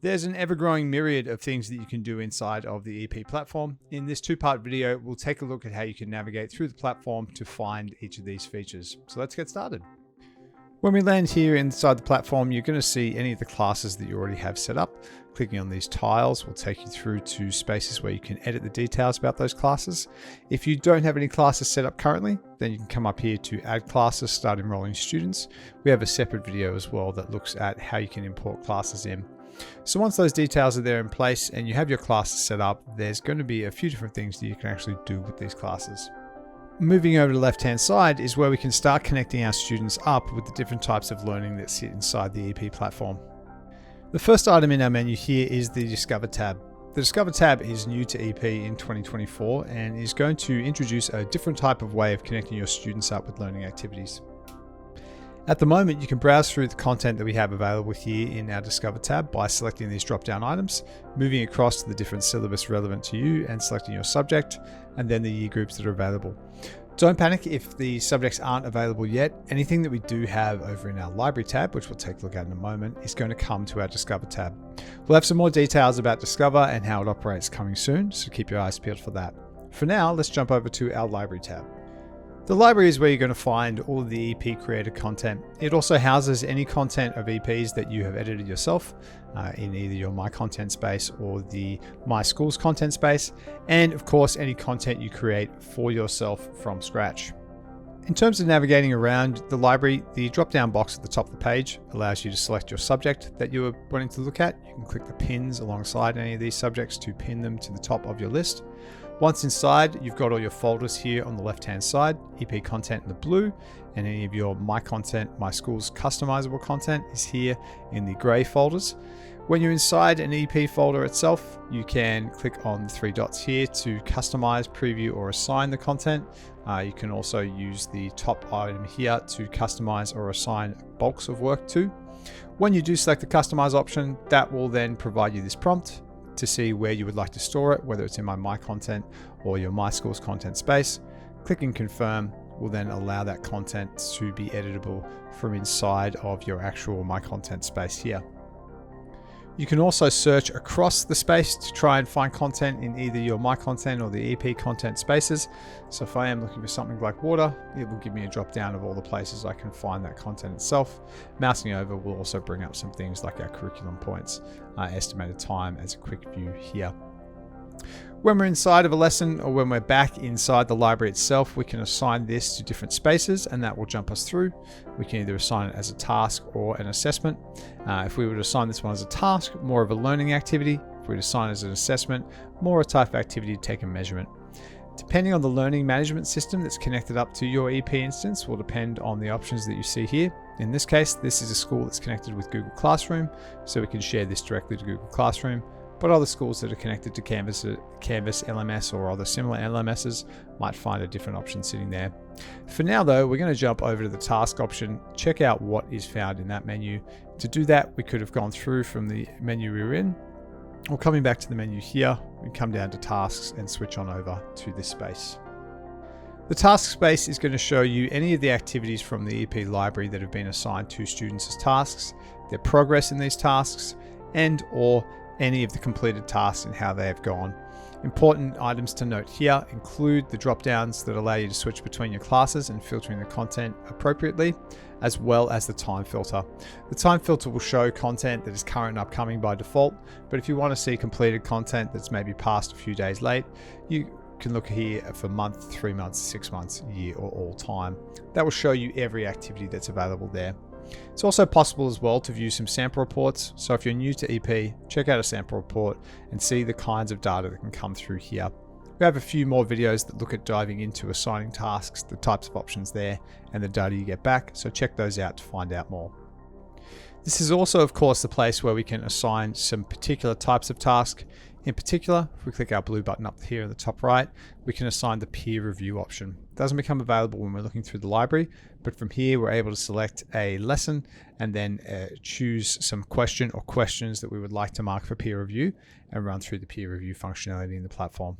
There's an ever-growing myriad of things that you can do inside of the EP platform. In this two-part video, we'll take a look at how you can navigate through the platform to find each of these features. So let's get started. When we land here inside the platform, you're going to see any of the classes that you already have set up. Clicking on these tiles will take you through to spaces where you can edit the details about those classes. If you don't have any classes set up currently, then you can come up here to add classes, start enrolling students. We have a separate video as well that looks at how you can import classes in. So once those details are there in place and you have your classes set up, there's going to be a few different things that you can actually do with these classes. Moving over to the left-hand side is where we can start connecting our students up with the different types of learning that sit inside the EP platform. The first item in our menu here is the Discover tab. The Discover tab is new to EP in 2024 and is going to introduce a different type of way of connecting your students up with learning activities. At the moment, you can browse through the content that we have available here in our Discover tab by selecting these drop-down items, moving across to the different syllabus relevant to you and selecting your subject, and then the year groups that are available. Don't panic if the subjects aren't available yet. Anything that we do have over in our Library tab, which we'll take a look at in a moment, is going to come to our Discover tab. We'll have some more details about Discover and how it operates coming soon, so keep your eyes peeled for that. For now, let's jump over to our Library tab. The library is where you're going to find all of the EP created content. It also houses any content of EPs that you have edited yourself in either your My Content space or the My Schools content space, and of course any content you create for yourself from scratch. In terms of navigating around the library, the drop-down box at the top of the page allows you to select your subject that you are wanting to look at. You can click the pins alongside any of these subjects to pin them to the top of your list. Once inside, you've got all your folders here on the left-hand side, EP content in the blue, and any of your My Content, My Schools customizable content is here in the gray folders. When you're inside an EP folder itself, you can click on the three dots here to customize, preview, or assign the content. You can also use the top item here to customize or assign bulks of work to. When you do select the customize option, that will then provide you this prompt to see where you would like to store it, whether it's in My Content or your My Schools content space. Clicking confirm will then allow that content to be editable from inside of your actual My Content space here. You can also search across the space to try and find content in either your My Content or the EP content spaces. So if I am looking for something like water, it will give me a drop down of all the places I can find that content itself. Mousing over will also bring up some things like our curriculum points, estimated time as a quick view here. When we're inside of a lesson or when we're back inside the library itself, we can assign this to different spaces and that will jump us through. We can either assign it as a task or an assessment. If we were to assign this one as a task, more of a learning activity. If we were to assign it as an assessment, more a type of activity to take a measurement. Depending on the learning management system that's connected up to your EP instance will depend on the options that you see here. In this case, this is a school that's connected with Google Classroom, so we can share this directly to Google Classroom. But other schools that are connected to Canvas LMS or other similar LMSs might find a different option sitting there. For now though, we're going to jump over to the task option, check out what is found in that menu. To do that, we could have gone through from the menu we were in, or coming back to the menu here, we come down to tasks and switch on over to this space. The task space is going to show you any of the activities from the EP library that have been assigned to students as tasks, their progress in these tasks, and or any of the completed tasks and how they have gone. Important items to note here include the drop downs that allow you to switch between your classes and filtering the content appropriately, as well as the time filter. The time filter will show content that is current and upcoming by default, but if you want to see completed content that's maybe past a few days late, you can look here for month, 3 months, 6 months, year, or all time. That will show you every activity that's available there. It's also possible as well to view some sample reports. So if you're new to EP, check out a sample report and see the kinds of data that can come through here. We have a few more videos that look at diving into assigning tasks, the types of options there, and the data you get back. So check those out to find out more. This is also, of course, the place where we can assign some particular types of tasks. In particular, if we click our blue button up here in the top right, we can assign the peer review option. It doesn't become available when we're looking through the library, but from here we're able to select a lesson and then choose some question or questions that we would like to mark for peer review and run through the peer review functionality in the platform.